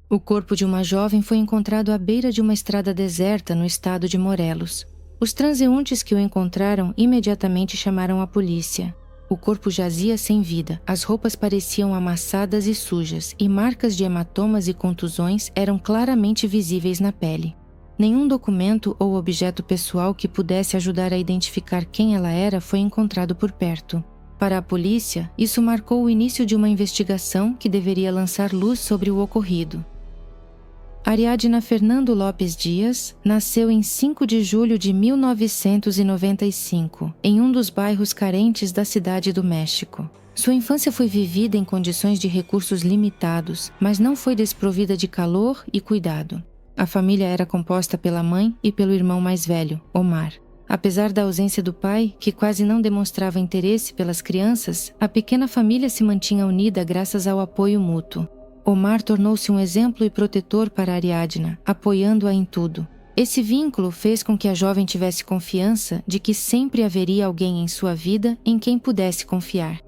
O corpo de uma jovem foi encontrado à beira de uma estrada deserta no estado de Morelos. Os transeuntes que o encontraram imediatamente chamaram a polícia. O corpo jazia sem vida, as roupas pareciam amassadas e sujas, e marcas de hematomas e contusões eram claramente visíveis na pele. Nenhum documento ou objeto pessoal que pudesse ajudar a identificar quem ela era foi encontrado por perto. Para a polícia, isso marcou o início de uma investigação que deveria lançar luz sobre o ocorrido. Ariadna Fernando Lopes Dias nasceu em 5 de julho de 1995, em um dos bairros carentes da Cidade do México. Sua infância foi vivida em condições de recursos limitados, mas não foi desprovida de calor e cuidado. A família era composta pela mãe e pelo irmão mais velho, Omar. Apesar da ausência do pai, que quase não demonstrava interesse pelas crianças, a pequena família se mantinha unida graças ao apoio mútuo. Omar tornou-se um exemplo e protetor para Ariadna, apoiando-a em tudo. Esse vínculo fez com que a jovem tivesse confiança de que sempre haveria alguém em sua vida em quem pudesse confiar.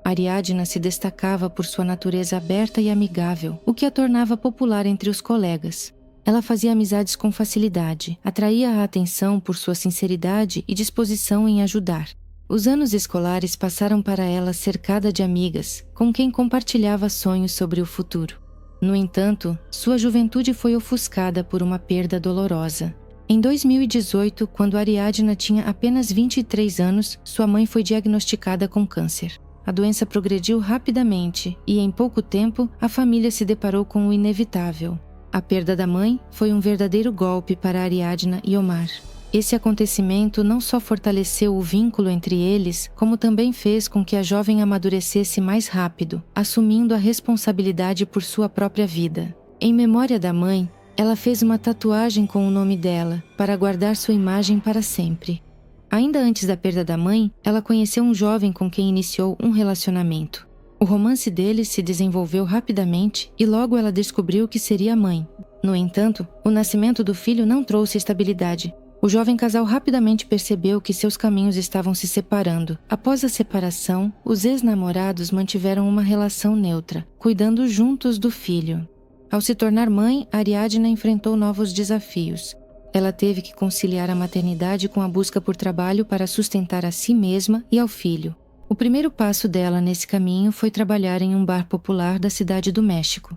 Ariadna se destacava por sua natureza aberta e amigável, o que a tornava popular entre os colegas. Ela fazia amizades com facilidade, atraía a atenção por sua sinceridade e disposição em ajudar. Os anos escolares passaram para ela cercada de amigas, com quem compartilhava sonhos sobre o futuro. No entanto, sua juventude foi ofuscada por uma perda dolorosa. Em 2018, quando Ariadna tinha apenas 23 anos, sua mãe foi diagnosticada com câncer. A doença progrediu rapidamente e, em pouco tempo, a família se deparou com o inevitável. A perda da mãe foi um verdadeiro golpe para Ariadna e Omar. Esse acontecimento não só fortaleceu o vínculo entre eles, como também fez com que a jovem amadurecesse mais rápido, assumindo a responsabilidade por sua própria vida. Em memória da mãe, ela fez uma tatuagem com o nome dela, para guardar sua imagem para sempre. Ainda antes da perda da mãe, ela conheceu um jovem com quem iniciou um relacionamento. O romance deles se desenvolveu rapidamente e logo ela descobriu que seria mãe. No entanto, o nascimento do filho não trouxe estabilidade. O jovem casal rapidamente percebeu que seus caminhos estavam se separando. Após a separação, os ex-namorados mantiveram uma relação neutra, cuidando juntos do filho. Ao se tornar mãe, Ariadna enfrentou novos desafios. Ela teve que conciliar a maternidade com a busca por trabalho para sustentar a si mesma e ao filho. O primeiro passo dela nesse caminho foi trabalhar em um bar popular da Cidade do México.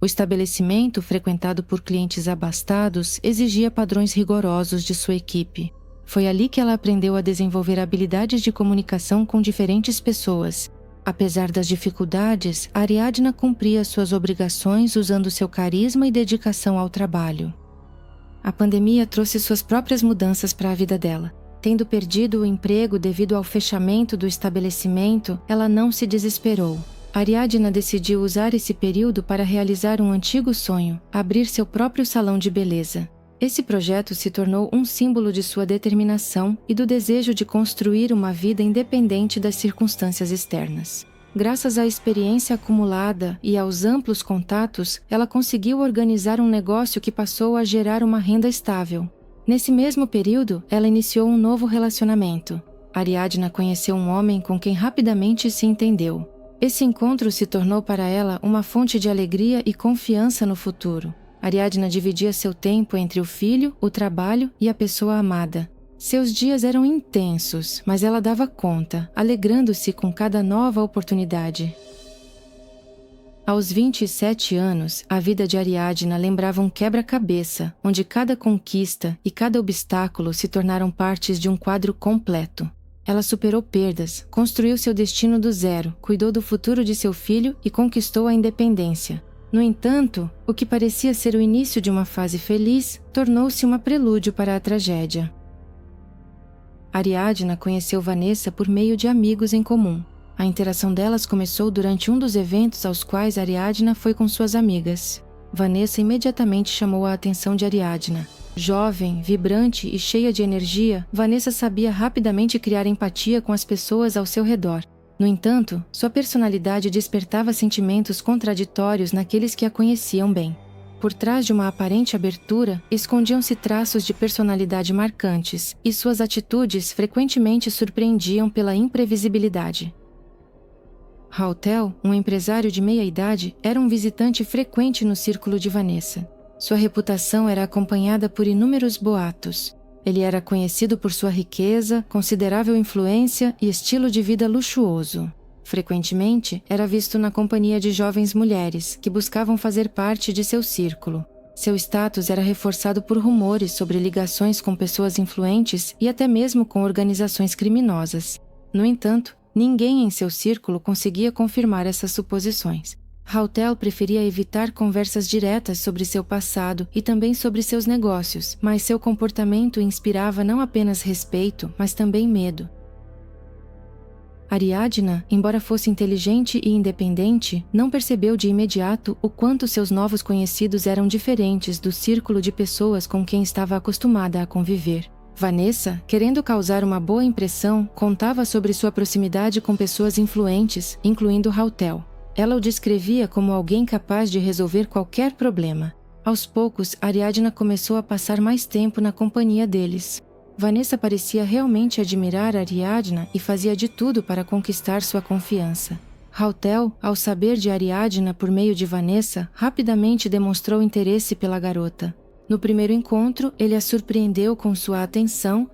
O estabelecimento, frequentado por clientes abastados, exigia padrões rigorosos de sua equipe. Foi ali que ela aprendeu a desenvolver habilidades de comunicação com diferentes pessoas. Apesar das dificuldades, Ariadna cumpria suas obrigações usando seu carisma e dedicação ao trabalho. A pandemia trouxe suas próprias mudanças para a vida dela. Tendo perdido o emprego devido ao fechamento do estabelecimento, ela não se desesperou. Ariadna decidiu usar esse período para realizar um antigo sonho, abrir seu próprio salão de beleza. Esse projeto se tornou um símbolo de sua determinação e do desejo de construir uma vida independente das circunstâncias externas. Graças à experiência acumulada e aos amplos contatos, ela conseguiu organizar um negócio que passou a gerar uma renda estável. Nesse mesmo período, ela iniciou um novo relacionamento. Ariadna conheceu um homem com quem rapidamente se entendeu. Esse encontro se tornou para ela uma fonte de alegria e confiança no futuro. Ariadna dividia seu tempo entre o filho, o trabalho e a pessoa amada. Seus dias eram intensos, mas ela dava conta, alegrando-se com cada nova oportunidade. Aos 27 anos, a vida de Ariadna lembrava um quebra-cabeça, onde cada conquista e cada obstáculo se tornaram partes de um quadro completo. Ela superou perdas, construiu seu destino do zero, cuidou do futuro de seu filho e conquistou a independência. No entanto, o que parecia ser o início de uma fase feliz, tornou-se uma prelúdio para a tragédia. Ariadna conheceu Vanessa por meio de amigos em comum. A interação delas começou durante um dos eventos aos quais Ariadna foi com suas amigas. Vanessa imediatamente chamou a atenção de Ariadna. Jovem, vibrante e cheia de energia, Vanessa sabia rapidamente criar empatia com as pessoas ao seu redor. No entanto, sua personalidade despertava sentimentos contraditórios naqueles que a conheciam bem. Por trás de uma aparente abertura, escondiam-se traços de personalidade marcantes, e suas atitudes frequentemente surpreendiam pela imprevisibilidade. Hautel, um empresário de meia-idade, era um visitante frequente no círculo de Vanessa. Sua reputação era acompanhada por inúmeros boatos. Ele era conhecido por sua riqueza, considerável influência e estilo de vida luxuoso. Frequentemente, era visto na companhia de jovens mulheres que buscavam fazer parte de seu círculo. Seu status era reforçado por rumores sobre ligações com pessoas influentes e até mesmo com organizações criminosas. No entanto, ninguém em seu círculo conseguia confirmar essas suposições. Hautel preferia evitar conversas diretas sobre seu passado e também sobre seus negócios, mas seu comportamento inspirava não apenas respeito, mas também medo. Ariadna, embora fosse inteligente e independente, não percebeu de imediato o quanto seus novos conhecidos eram diferentes do círculo de pessoas com quem estava acostumada a conviver. Vanessa, querendo causar uma boa impressão, contava sobre sua proximidade com pessoas influentes, incluindo Hautel. Ela o descrevia como alguém capaz de resolver qualquer problema. Aos poucos, Ariadna começou a passar mais tempo na companhia deles. Vanessa parecia realmente admirar Ariadna e fazia de tudo para conquistar sua confiança. Hautel, ao saber de Ariadna por meio de Vanessa, rapidamente demonstrou interesse pela garota. No primeiro encontro, ele a surpreendeu com sua atenção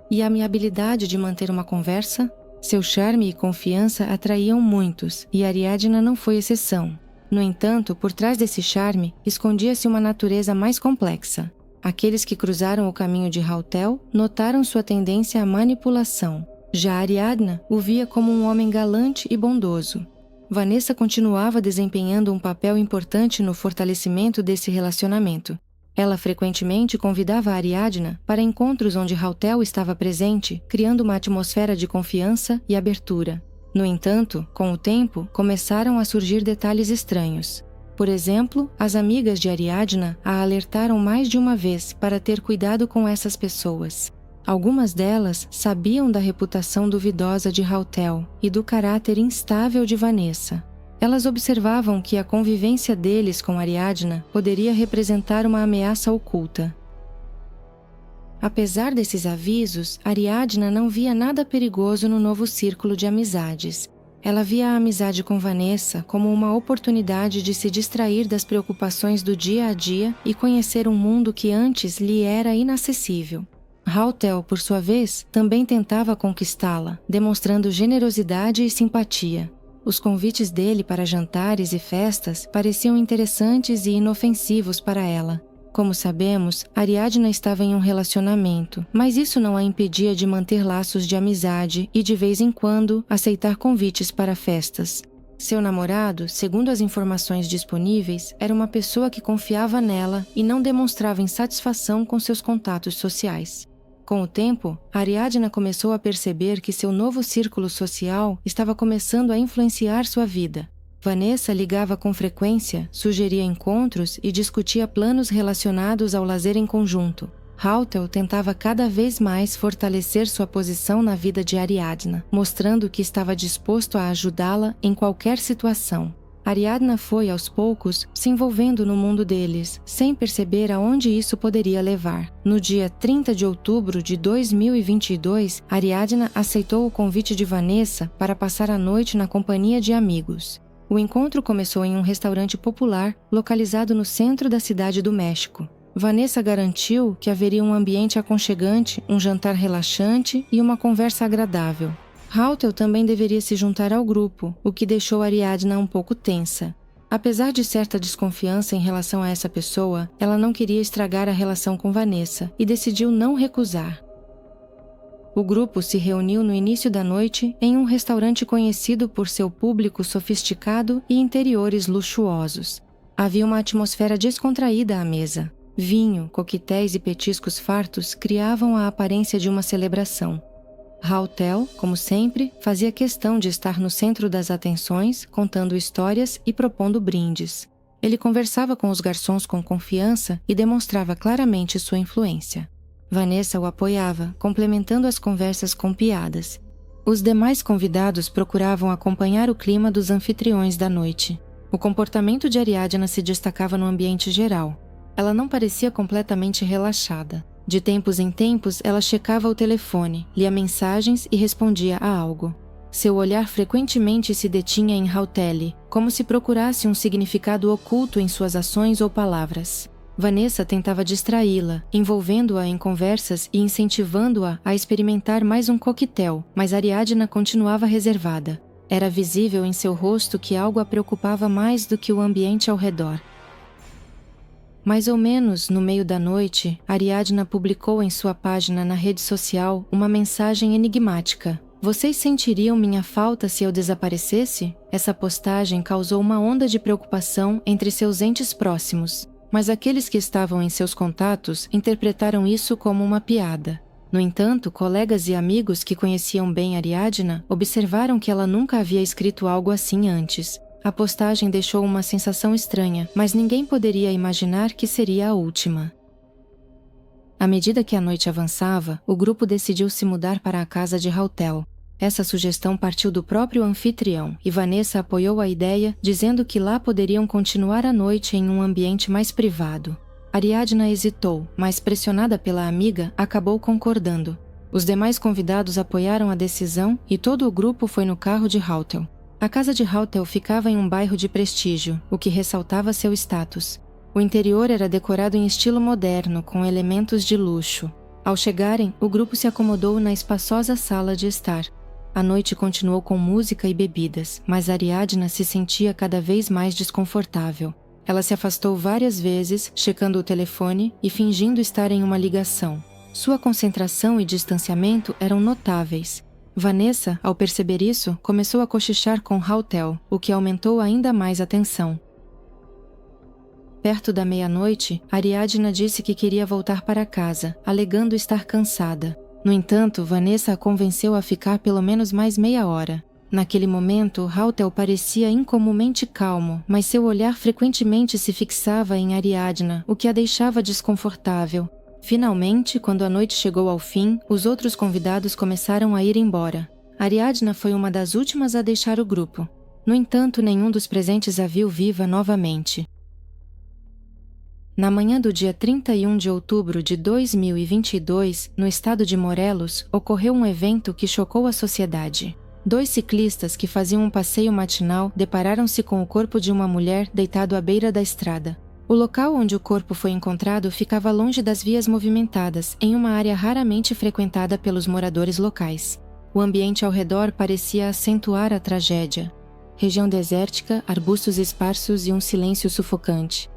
e a minha habilidade de manter uma conversa. Seu charme e confiança atraíam muitos, e Ariadna não foi exceção. No entanto, por trás desse charme, escondia-se uma natureza mais complexa. Aqueles que cruzaram o caminho de Hautel notaram sua tendência à manipulação. Já Ariadna o via como um homem galante e bondoso. Vanessa continuava desempenhando um papel importante no fortalecimento desse relacionamento. Ela frequentemente convidava Ariadna para encontros onde Hautel estava presente, criando uma atmosfera de confiança e abertura. No entanto, com o tempo, começaram a surgir detalhes estranhos. Por exemplo, as amigas de Ariadna a alertaram mais de uma vez para ter cuidado com essas pessoas. Algumas delas sabiam da reputação duvidosa de Hautel e do caráter instável de Vanessa. Elas observavam que a convivência deles com Ariadna poderia representar uma ameaça oculta. Apesar desses avisos, Ariadna não via nada perigoso no novo círculo de amizades. Ela via a amizade com Vanessa como uma oportunidade de se distrair das preocupações do dia a dia e conhecer um mundo que antes lhe era inacessível. Hautel, por sua vez, também tentava conquistá-la, demonstrando generosidade e simpatia. Os convites dele para jantares e festas pareciam interessantes e inofensivos para ela. Como sabemos, Ariadna estava em um relacionamento, mas isso não a impedia de manter laços de amizade e, de vez em quando, aceitar convites para festas. Seu namorado, segundo as informações disponíveis, era uma pessoa que confiava nela e não demonstrava insatisfação com seus contatos sociais. Com o tempo, Ariadna começou a perceber que seu novo círculo social estava começando a influenciar sua vida. Vanessa ligava com frequência, sugeria encontros e discutia planos relacionados ao lazer em conjunto. Hautel tentava cada vez mais fortalecer sua posição na vida de Ariadna, mostrando que estava disposto a ajudá-la em qualquer situação. Ariadna foi, aos poucos, se envolvendo no mundo deles, sem perceber aonde isso poderia levar. No dia 30 de outubro de 2022, Ariadna aceitou o convite de Vanessa para passar a noite na companhia de amigos. O encontro começou em um restaurante popular, localizado no centro da cidade do México. Vanessa garantiu que haveria um ambiente aconchegante, um jantar relaxante e uma conversa agradável. Hautel também deveria se juntar ao grupo, o que deixou Ariadna um pouco tensa. Apesar de certa desconfiança em relação a essa pessoa, ela não queria estragar a relação com Vanessa e decidiu não recusar. O grupo se reuniu no início da noite em um restaurante conhecido por seu público sofisticado e interiores luxuosos. Havia uma atmosfera descontraída à mesa. Vinho, coquetéis e petiscos fartos criavam a aparência de uma celebração. Hautel, como sempre, fazia questão de estar no centro das atenções, contando histórias e propondo brindes. Ele conversava com os garçons com confiança e demonstrava claramente sua influência. Vanessa o apoiava, complementando as conversas com piadas. Os demais convidados procuravam acompanhar o clima dos anfitriões da noite. O comportamento de Ariadna se destacava no ambiente geral. Ela não parecia completamente relaxada. De tempos em tempos, ela checava o telefone, lia mensagens e respondia a algo. Seu olhar frequentemente se detinha em Hauteli, como se procurasse um significado oculto em suas ações ou palavras. Vanessa tentava distraí-la, envolvendo-a em conversas e incentivando-a a experimentar mais um coquetel, mas Ariadna continuava reservada. Era visível em seu rosto que algo a preocupava mais do que o ambiente ao redor. Mais ou menos no meio da noite, Ariadna publicou em sua página na rede social uma mensagem enigmática. Vocês sentiriam minha falta se eu desaparecesse? Essa postagem causou uma onda de preocupação entre seus entes próximos, mas aqueles que estavam em seus contatos interpretaram isso como uma piada. No entanto, colegas e amigos que conheciam bem Ariadna observaram que ela nunca havia escrito algo assim antes. A postagem deixou uma sensação estranha, mas ninguém poderia imaginar que seria a última. À medida que a noite avançava, o grupo decidiu se mudar para a casa de Hautel. Essa sugestão partiu do próprio anfitrião, e Vanessa apoiou a ideia, dizendo que lá poderiam continuar a noite em um ambiente mais privado. Ariadna hesitou, mas pressionada pela amiga, acabou concordando. Os demais convidados apoiaram a decisão e todo o grupo foi no carro de Hautel. A casa de Hautel ficava em um bairro de prestígio, o que ressaltava seu status. O interior era decorado em estilo moderno, com elementos de luxo. Ao chegarem, o grupo se acomodou na espaçosa sala de estar. A noite continuou com música e bebidas, mas Ariadna se sentia cada vez mais desconfortável. Ela se afastou várias vezes, checando o telefone e fingindo estar em uma ligação. Sua concentração e distanciamento eram notáveis. Vanessa, ao perceber isso, começou a cochichar com Hautel, o que aumentou ainda mais a tensão. Perto da meia-noite, Ariadna disse que queria voltar para casa, alegando estar cansada. No entanto, Vanessa a convenceu a ficar pelo menos mais meia hora. Naquele momento, Hautel parecia incomumente calmo, mas seu olhar frequentemente se fixava em Ariadna, o que a deixava desconfortável. Finalmente, quando a noite chegou ao fim, os outros convidados começaram a ir embora. Ariadna foi uma das últimas a deixar o grupo. No entanto, nenhum dos presentes a viu viva novamente. Na manhã do dia 31 de outubro de 2022, no estado de Morelos, ocorreu um evento que chocou a sociedade. 2 ciclistas que faziam um passeio matinal depararam-se com o corpo de uma mulher deitado à beira da estrada. O local onde o corpo foi encontrado ficava longe das vias movimentadas, em uma área raramente frequentada pelos moradores locais. O ambiente ao redor parecia acentuar a tragédia. Região desértica, arbustos esparsos e um silêncio sufocante.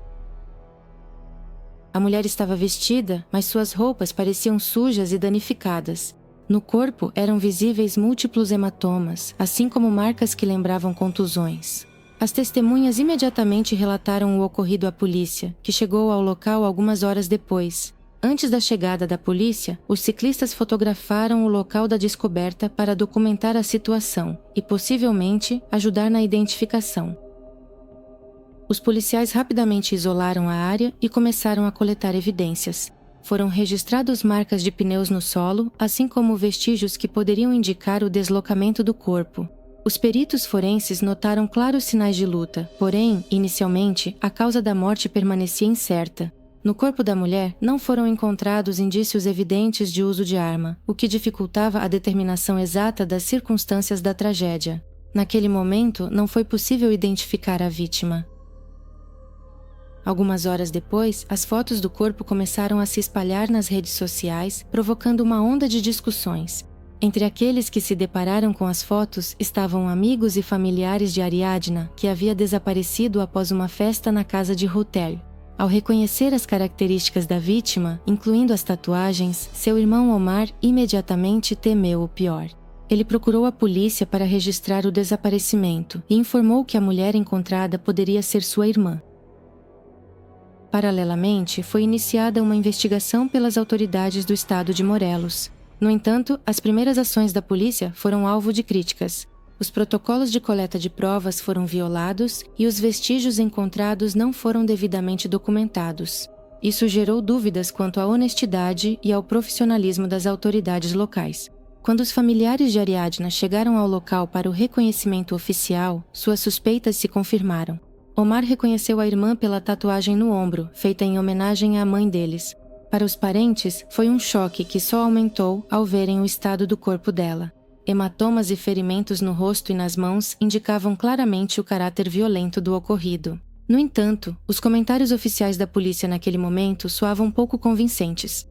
A mulher estava vestida, mas suas roupas pareciam sujas e danificadas. No corpo eram visíveis múltiplos hematomas, assim como marcas que lembravam contusões. As testemunhas imediatamente relataram o ocorrido à polícia, que chegou ao local algumas horas depois. Antes da chegada da polícia, os ciclistas fotografaram o local da descoberta para documentar a situação e, possivelmente, ajudar na identificação. Os policiais rapidamente isolaram a área e começaram a coletar evidências. Foram registradas marcas de pneus no solo, assim como vestígios que poderiam indicar o deslocamento do corpo. Os peritos forenses notaram claros sinais de luta, porém, inicialmente, a causa da morte permanecia incerta. No corpo da mulher não foram encontrados indícios evidentes de uso de arma, o que dificultava a determinação exata das circunstâncias da tragédia. Naquele momento, não foi possível identificar a vítima. Algumas horas depois, as fotos do corpo começaram a se espalhar nas redes sociais, provocando uma onda de discussões. Entre aqueles que se depararam com as fotos estavam amigos e familiares de Ariadna, que havia desaparecido após uma festa na casa de Hautel. Ao reconhecer as características da vítima, incluindo as tatuagens, seu irmão Omar imediatamente temeu o pior. Ele procurou a polícia para registrar o desaparecimento e informou que a mulher encontrada poderia ser sua irmã. Paralelamente, foi iniciada uma investigação pelas autoridades do estado de Morelos. No entanto, as primeiras ações da polícia foram alvo de críticas. Os protocolos de coleta de provas foram violados e os vestígios encontrados não foram devidamente documentados. Isso gerou dúvidas quanto à honestidade e ao profissionalismo das autoridades locais. Quando os familiares de Ariadna chegaram ao local para o reconhecimento oficial, suas suspeitas se confirmaram. Omar reconheceu a irmã pela tatuagem no ombro, feita em homenagem à mãe deles. Para os parentes, foi um choque que só aumentou ao verem o estado do corpo dela. Hematomas e ferimentos no rosto e nas mãos indicavam claramente o caráter violento do ocorrido. No entanto, os comentários oficiais da polícia naquele momento soavam pouco convincentes.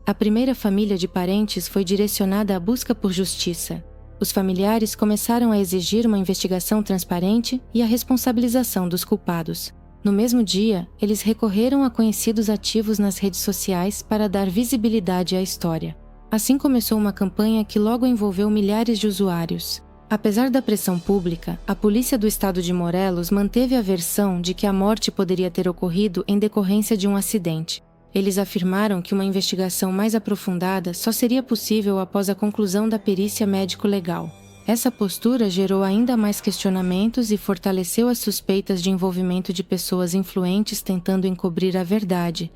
A primeira família de parentes foi direcionada à busca por justiça. Os familiares começaram a exigir uma investigação transparente e a responsabilização dos culpados. No mesmo dia, eles recorreram a conhecidos ativos nas redes sociais para dar visibilidade à história. Assim começou uma campanha que logo envolveu milhares de usuários. Apesar da pressão pública, a polícia do estado de Morelos manteve a versão de que a morte poderia ter ocorrido em decorrência de um acidente. Eles afirmaram que uma investigação mais aprofundada só seria possível após a conclusão da perícia médico-legal. Essa postura gerou ainda mais questionamentos e fortaleceu as suspeitas de envolvimento de pessoas influentes tentando encobrir a verdade.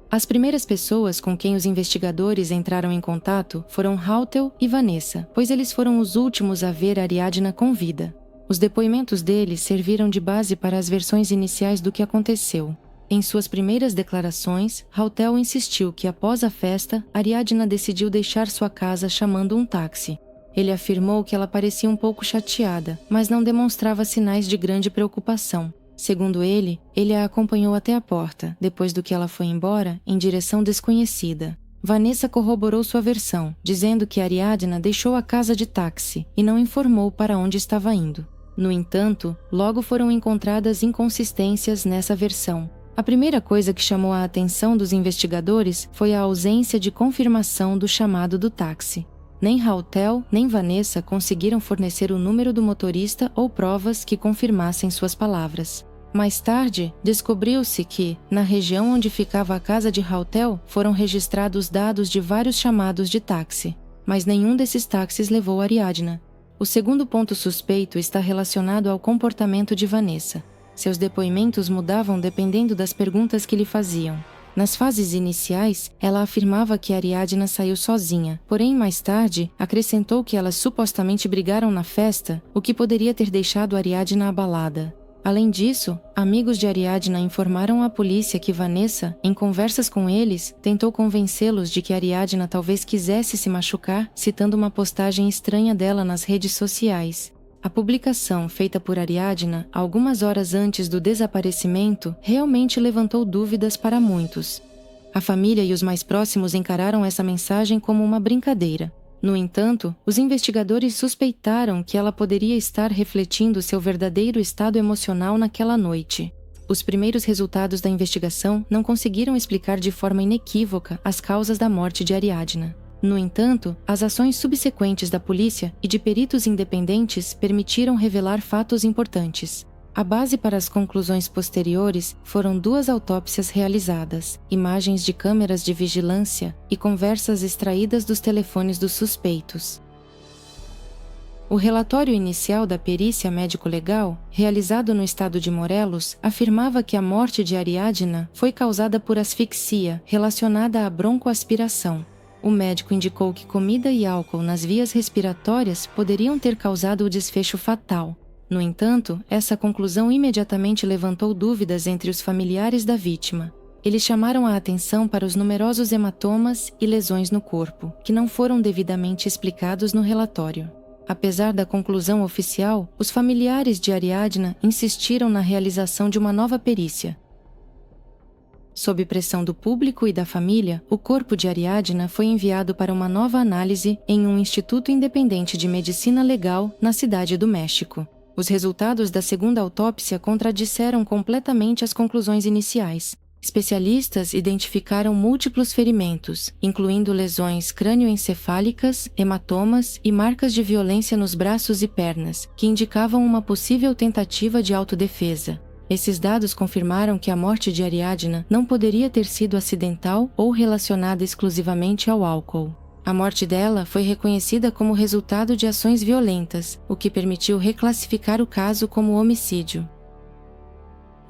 As primeiras pessoas com quem os investigadores entraram em contato foram Hautel e Vanessa, pois eles foram os últimos a ver Ariadna com vida. Os depoimentos deles serviram de base para as versões iniciais do que aconteceu. Em suas primeiras declarações, Hautel insistiu que após a festa, Ariadna decidiu deixar sua casa chamando um táxi. Ele afirmou que ela parecia um pouco chateada, mas não demonstrava sinais de grande preocupação. Segundo ele a acompanhou até a porta, depois do que ela foi embora, em direção desconhecida. Vanessa corroborou sua versão, dizendo que Ariadna deixou a casa de táxi e não informou para onde estava indo. No entanto, logo foram encontradas inconsistências nessa versão. A primeira coisa que chamou a atenção dos investigadores foi a ausência de confirmação do chamado do táxi. Nem Hautel nem Vanessa conseguiram fornecer o número do motorista ou provas que confirmassem suas palavras. Mais tarde, descobriu-se que, na região onde ficava a casa de Hautel, foram registrados dados de vários chamados de táxi, mas nenhum desses táxis levou Ariadna. O segundo ponto suspeito está relacionado ao comportamento de Vanessa. Seus depoimentos mudavam dependendo das perguntas que lhe faziam. Nas fases iniciais, ela afirmava que Ariadna saiu sozinha, porém mais tarde acrescentou que elas supostamente brigaram na festa, o que poderia ter deixado Ariadna abalada. Além disso, amigos de Ariadna informaram à polícia que Vanessa, em conversas com eles, tentou convencê-los de que Ariadna talvez quisesse se machucar, citando uma postagem estranha dela nas redes sociais. A publicação feita por Ariadna, algumas horas antes do desaparecimento, realmente levantou dúvidas para muitos. A família e os mais próximos encararam essa mensagem como uma brincadeira. No entanto, os investigadores suspeitaram que ela poderia estar refletindo seu verdadeiro estado emocional naquela noite. Os primeiros resultados da investigação não conseguiram explicar de forma inequívoca as causas da morte de Ariadna. No entanto, as ações subsequentes da polícia e de peritos independentes permitiram revelar fatos importantes. A base para as conclusões posteriores foram 2 autópsias realizadas, imagens de câmeras de vigilância e conversas extraídas dos telefones dos suspeitos. O relatório inicial da perícia médico-legal, realizado no estado de Morelos, afirmava que a morte de Ariadna foi causada por asfixia relacionada à broncoaspiração. O médico indicou que comida e álcool nas vias respiratórias poderiam ter causado o desfecho fatal. No entanto, essa conclusão imediatamente levantou dúvidas entre os familiares da vítima. Eles chamaram a atenção para os numerosos hematomas e lesões no corpo, que não foram devidamente explicados no relatório. Apesar da conclusão oficial, os familiares de Ariadna insistiram na realização de uma nova perícia. Sob pressão do público e da família, o corpo de Ariadna foi enviado para uma nova análise em um instituto independente de medicina legal na cidade do México. Os resultados da segunda autópsia contradisseram completamente as conclusões iniciais. Especialistas identificaram múltiplos ferimentos, incluindo lesões crânioencefálicas, hematomas e marcas de violência nos braços e pernas, que indicavam uma possível tentativa de autodefesa. Esses dados confirmaram que a morte de Ariadna não poderia ter sido acidental ou relacionada exclusivamente ao álcool. A morte dela foi reconhecida como resultado de ações violentas, o que permitiu reclassificar o caso como homicídio.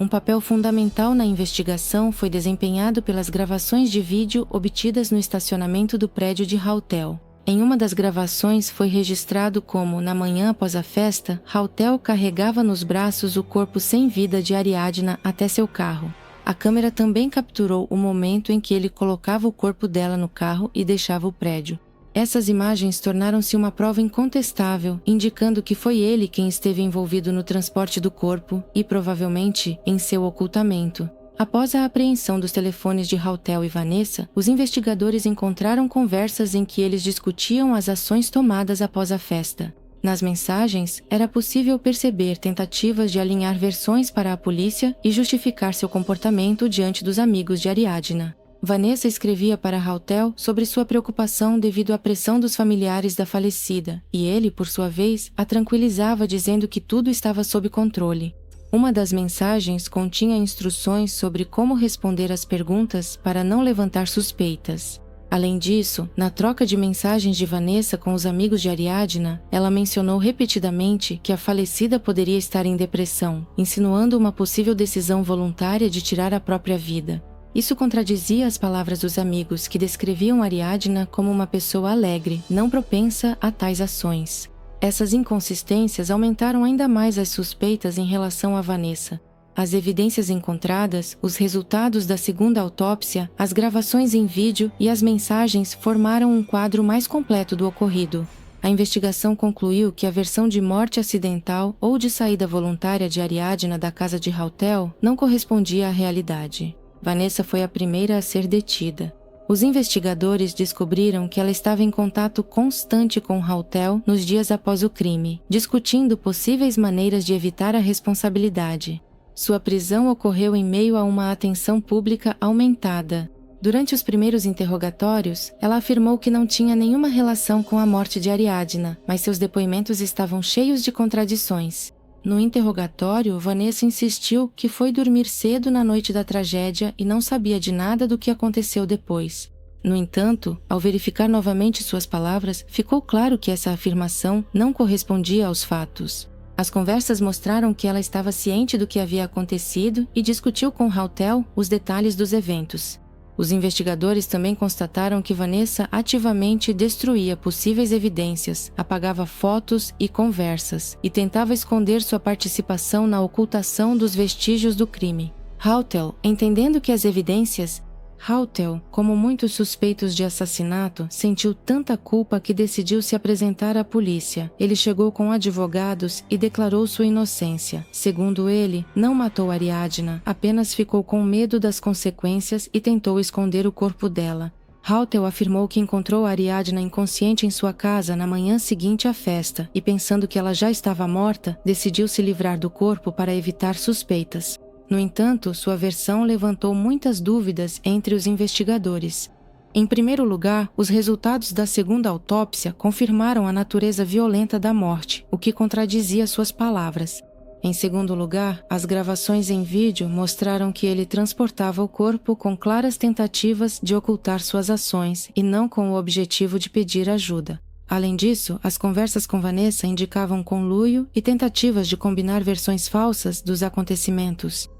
Um papel fundamental na investigação foi desempenhado pelas gravações de vídeo obtidas no estacionamento do prédio de Hautel. Em uma das gravações foi registrado como, na manhã após a festa, Hautel carregava nos braços o corpo sem vida de Ariadna até seu carro. A câmera também capturou o momento em que ele colocava o corpo dela no carro e deixava o prédio. Essas imagens tornaram-se uma prova incontestável, indicando que foi ele quem esteve envolvido no transporte do corpo e, provavelmente, em seu ocultamento. Após a apreensão dos telefones de Hautel e Vanessa, os investigadores encontraram conversas em que eles discutiam as ações tomadas após a festa. Nas mensagens, era possível perceber tentativas de alinhar versões para a polícia e justificar seu comportamento diante dos amigos de Ariadna. Vanessa escrevia para Hautel sobre sua preocupação devido à pressão dos familiares da falecida, e ele, por sua vez, a tranquilizava dizendo que tudo estava sob controle. Uma das mensagens continha instruções sobre como responder às perguntas para não levantar suspeitas. Além disso, na troca de mensagens de Vanessa com os amigos de Ariadna, ela mencionou repetidamente que a falecida poderia estar em depressão, insinuando uma possível decisão voluntária de tirar a própria vida. Isso contradizia as palavras dos amigos, que descreviam Ariadna como uma pessoa alegre, não propensa a tais ações. Essas inconsistências aumentaram ainda mais as suspeitas em relação a Vanessa. As evidências encontradas, os resultados da segunda autópsia, as gravações em vídeo e as mensagens formaram um quadro mais completo do ocorrido. A investigação concluiu que a versão de morte acidental ou de saída voluntária de Ariadna da casa de Hautel não correspondia à realidade. Vanessa foi a primeira a ser detida. Os investigadores descobriram que ela estava em contato constante com Hautel nos dias após o crime, discutindo possíveis maneiras de evitar a responsabilidade. Sua prisão ocorreu em meio a uma atenção pública aumentada. Durante os primeiros interrogatórios, ela afirmou que não tinha nenhuma relação com a morte de Ariadna, mas seus depoimentos estavam cheios de contradições. No interrogatório, Vanessa insistiu que foi dormir cedo na noite da tragédia e não sabia de nada do que aconteceu depois. No entanto, ao verificar novamente suas palavras, ficou claro que essa afirmação não correspondia aos fatos. As conversas mostraram que ela estava ciente do que havia acontecido e discutiu com Hautel os detalhes dos eventos. Os investigadores também constataram que Vanessa ativamente destruía possíveis evidências, apagava fotos e conversas, e tentava esconder sua participação na ocultação dos vestígios do crime. Hautel, entendendo que as evidências... Hautel, como muitos suspeitos de assassinato, sentiu tanta culpa que decidiu se apresentar à polícia. Ele chegou com advogados e declarou sua inocência. Segundo ele, não matou Ariadna, apenas ficou com medo das consequências e tentou esconder o corpo dela. Hautel afirmou que encontrou Ariadna inconsciente em sua casa na manhã seguinte à festa e, pensando que ela já estava morta, decidiu se livrar do corpo para evitar suspeitas. No entanto, sua versão levantou muitas dúvidas entre os investigadores. Em primeiro lugar, os resultados da segunda autópsia confirmaram a natureza violenta da morte, o que contradizia suas palavras. Em segundo lugar, as gravações em vídeo mostraram que ele transportava o corpo com claras tentativas de ocultar suas ações e não com o objetivo de pedir ajuda. Além disso, as conversas com Vanessa indicavam conluio e tentativas de combinar versões falsas dos acontecimentos.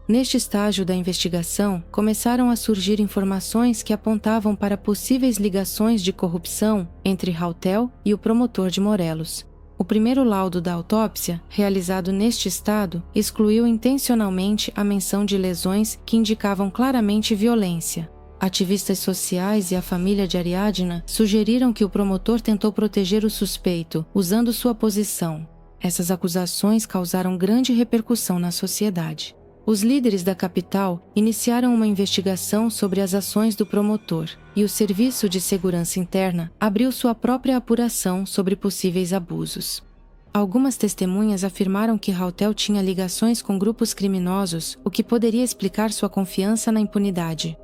Neste estágio da investigação, começaram a surgir informações que apontavam para possíveis ligações de corrupção entre Hautel e o promotor de Morelos. O primeiro laudo da autópsia, realizado neste estado, excluiu intencionalmente a menção de lesões que indicavam claramente violência. Ativistas sociais e a família de Ariadna sugeriram que o promotor tentou proteger o suspeito, usando sua posição. Essas acusações causaram grande repercussão na sociedade. Os líderes da capital iniciaram uma investigação sobre as ações do promotor, e o Serviço de Segurança Interna abriu sua própria apuração sobre possíveis abusos. Algumas testemunhas afirmaram que Hautel tinha ligações com grupos criminosos, o que poderia explicar sua confiança na impunidade.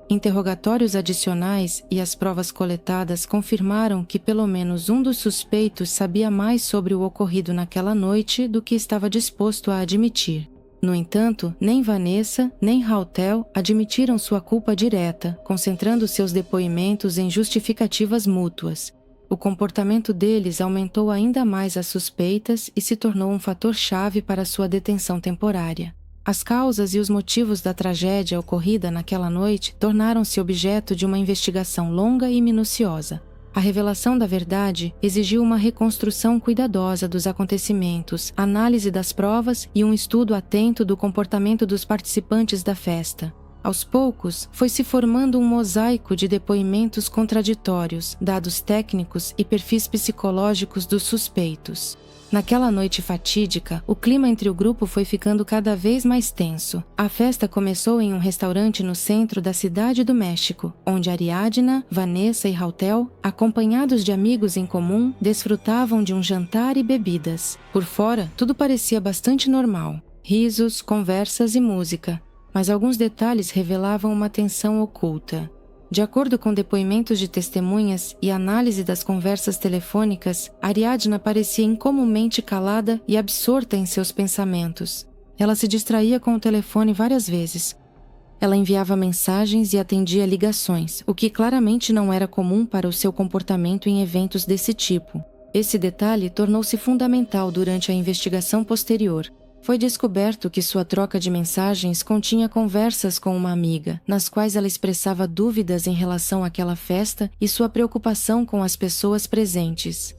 Interrogatórios adicionais e as provas coletadas confirmaram que pelo menos um dos suspeitos sabia mais sobre o ocorrido naquela noite do que estava disposto a admitir. No entanto, nem Vanessa nem Hautel admitiram sua culpa direta, concentrando seus depoimentos em justificativas mútuas. O comportamento deles aumentou ainda mais as suspeitas e se tornou um fator-chave para sua detenção temporária. As causas e os motivos da tragédia ocorrida naquela noite tornaram-se objeto de uma investigação longa e minuciosa. A revelação da verdade exigiu uma reconstrução cuidadosa dos acontecimentos, análise das provas e um estudo atento do comportamento dos participantes da festa. Aos poucos, foi se formando um mosaico de depoimentos contraditórios, dados técnicos e perfis psicológicos dos suspeitos. Naquela noite fatídica, o clima entre o grupo foi ficando cada vez mais tenso. A festa começou em um restaurante no centro da cidade do México, onde Ariadna, Vanessa e Rautel, acompanhados de amigos em comum, desfrutavam de um jantar e bebidas. Por fora, tudo parecia bastante normal. Risos, conversas e música. Mas alguns detalhes revelavam uma tensão oculta. De acordo com depoimentos de testemunhas e análise das conversas telefônicas, Ariadna parecia incomumente calada e absorta em seus pensamentos. Ela se distraía com o telefone várias vezes. Ela enviava mensagens e atendia ligações, o que claramente não era comum para o seu comportamento em eventos desse tipo. Esse detalhe tornou-se fundamental durante a investigação posterior. Foi descoberto que sua troca de mensagens continha conversas com uma amiga, nas quais ela expressava dúvidas em relação àquela festa e sua preocupação com as pessoas presentes.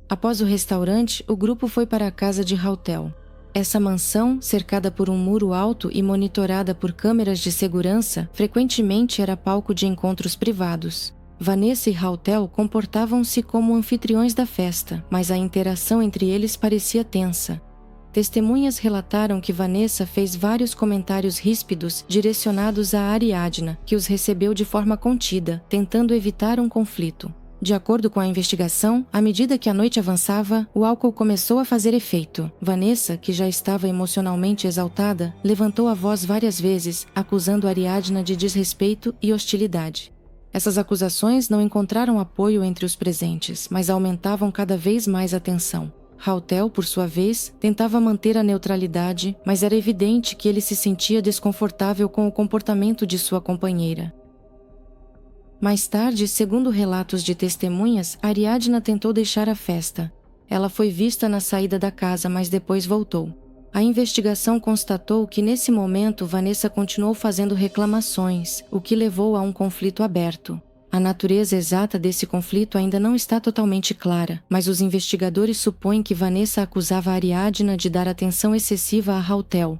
Após o restaurante, o grupo foi para a casa de Rautel. Essa mansão, cercada por um muro alto e monitorada por câmeras de segurança, frequentemente era palco de encontros privados. Vanessa e Rautel comportavam-se como anfitriões da festa, mas a interação entre eles parecia tensa. Testemunhas relataram que Vanessa fez vários comentários ríspidos direcionados a Ariadna, que os recebeu de forma contida, tentando evitar um conflito. De acordo com a investigação, à medida que a noite avançava, o álcool começou a fazer efeito. Vanessa, que já estava emocionalmente exaltada, levantou a voz várias vezes, acusando Ariadna de desrespeito e hostilidade. Essas acusações não encontraram apoio entre os presentes, mas aumentavam cada vez mais a tensão. Rautel, por sua vez, tentava manter a neutralidade, mas era evidente que ele se sentia desconfortável com o comportamento de sua companheira. Mais tarde, segundo relatos de testemunhas, Ariadna tentou deixar a festa. Ela foi vista na saída da casa, mas depois voltou. A investigação constatou que nesse momento Vanessa continuou fazendo reclamações, o que levou a um conflito aberto. A natureza exata desse conflito ainda não está totalmente clara, mas os investigadores supõem que Vanessa acusava Ariadna de dar atenção excessiva a Rautel.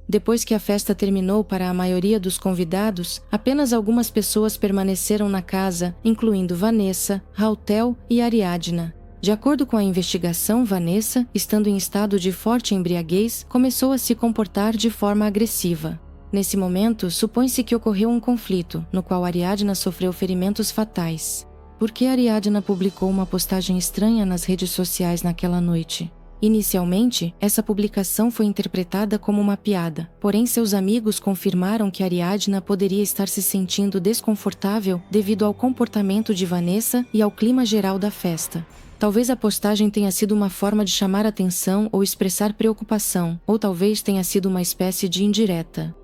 Depois que a festa terminou para a maioria dos convidados, apenas algumas pessoas permaneceram na casa, incluindo Vanessa, Rautel e Ariadna. De acordo com a investigação, Vanessa, estando em estado de forte embriaguez, começou a se comportar de forma agressiva. Nesse momento, supõe-se que ocorreu um conflito, no qual Ariadna sofreu ferimentos fatais. Por que Ariadna publicou uma postagem estranha nas redes sociais naquela noite? Inicialmente, essa publicação foi interpretada como uma piada, porém seus amigos confirmaram que Ariadna poderia estar se sentindo desconfortável devido ao comportamento de Vanessa e ao clima geral da festa. Talvez a postagem tenha sido uma forma de chamar atenção ou expressar preocupação, ou talvez tenha sido uma espécie de indireta.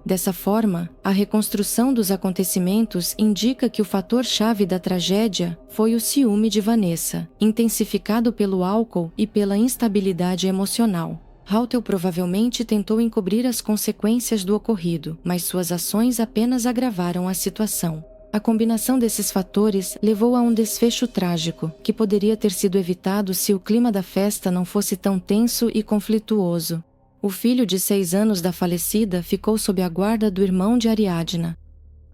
Dessa forma, a reconstrução dos acontecimentos indica que o fator-chave da tragédia foi o ciúme de Vanessa, intensificado pelo álcool e pela instabilidade emocional. Rautel provavelmente tentou encobrir as consequências do ocorrido, mas suas ações apenas agravaram a situação. A combinação desses fatores levou a um desfecho trágico, que poderia ter sido evitado se o clima da festa não fosse tão tenso e conflituoso. O filho de 6 anos da falecida ficou sob a guarda do irmão de Ariadna.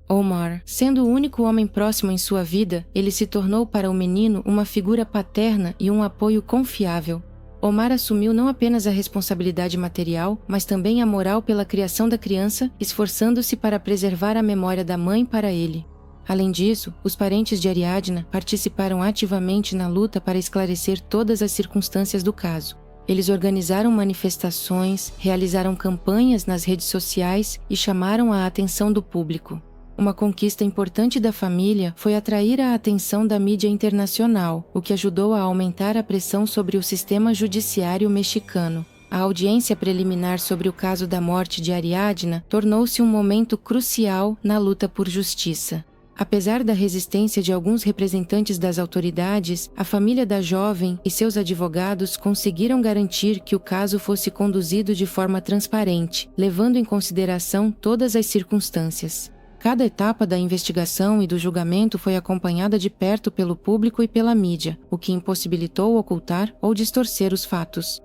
Omar, sendo o único homem próximo em sua vida, ele se tornou para o menino uma figura paterna e um apoio confiável. Omar assumiu não apenas a responsabilidade material, mas também a moral pela criação da criança, esforçando-se para preservar a memória da mãe para ele. Além disso, os parentes de Ariadna participaram ativamente na luta para esclarecer todas as circunstâncias do caso. Eles organizaram manifestações, realizaram campanhas nas redes sociais e chamaram a atenção do público. Uma conquista importante da família foi atrair a atenção da mídia internacional, o que ajudou a aumentar a pressão sobre o sistema judiciário mexicano. A audiência preliminar sobre o caso da morte de Ariadna tornou-se um momento crucial na luta por justiça. Apesar da resistência de alguns representantes das autoridades, a família da jovem e seus advogados conseguiram garantir que o caso fosse conduzido de forma transparente, levando em consideração todas as circunstâncias. Cada etapa da investigação e do julgamento foi acompanhada de perto pelo público e pela mídia, o que impossibilitou ocultar ou distorcer os fatos.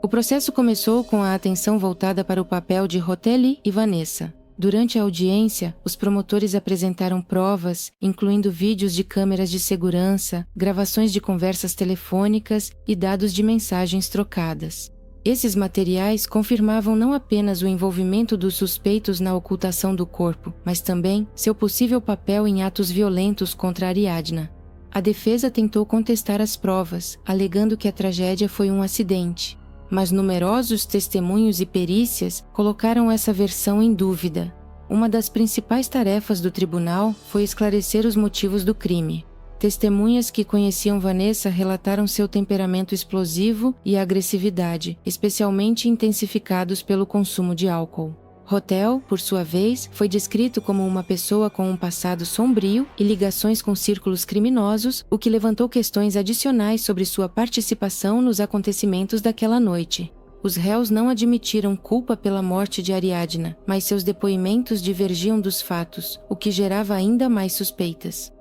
O processo começou com a atenção voltada para o papel de Rotelli e Vanessa. Durante a audiência, os promotores apresentaram provas, incluindo vídeos de câmeras de segurança, gravações de conversas telefônicas e dados de mensagens trocadas. Esses materiais confirmavam não apenas o envolvimento dos suspeitos na ocultação do corpo, mas também seu possível papel em atos violentos contra Ariadna. A defesa tentou contestar as provas, alegando que a tragédia foi um acidente. Mas numerosos testemunhos e perícias colocaram essa versão em dúvida. Uma das principais tarefas do tribunal foi esclarecer os motivos do crime. Testemunhas que conheciam Vanessa relataram seu temperamento explosivo e agressividade, especialmente intensificados pelo consumo de álcool. Rotel, por sua vez, foi descrito como uma pessoa com um passado sombrio e ligações com círculos criminosos, o que levantou questões adicionais sobre sua participação nos acontecimentos daquela noite. Os réus não admitiram culpa pela morte de Ariadna, mas seus depoimentos divergiam dos fatos, o que gerava ainda mais suspeitas.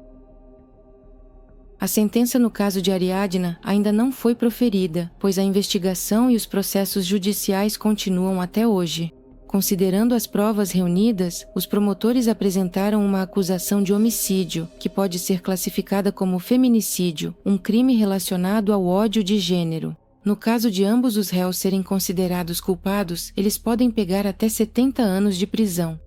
A sentença no caso de Ariadna ainda não foi proferida, pois a investigação e os processos judiciais continuam até hoje. Considerando as provas reunidas, os promotores apresentaram uma acusação de homicídio, que pode ser classificada como feminicídio, um crime relacionado ao ódio de gênero. No caso de ambos os réus serem considerados culpados, eles podem pegar até 70 anos de prisão.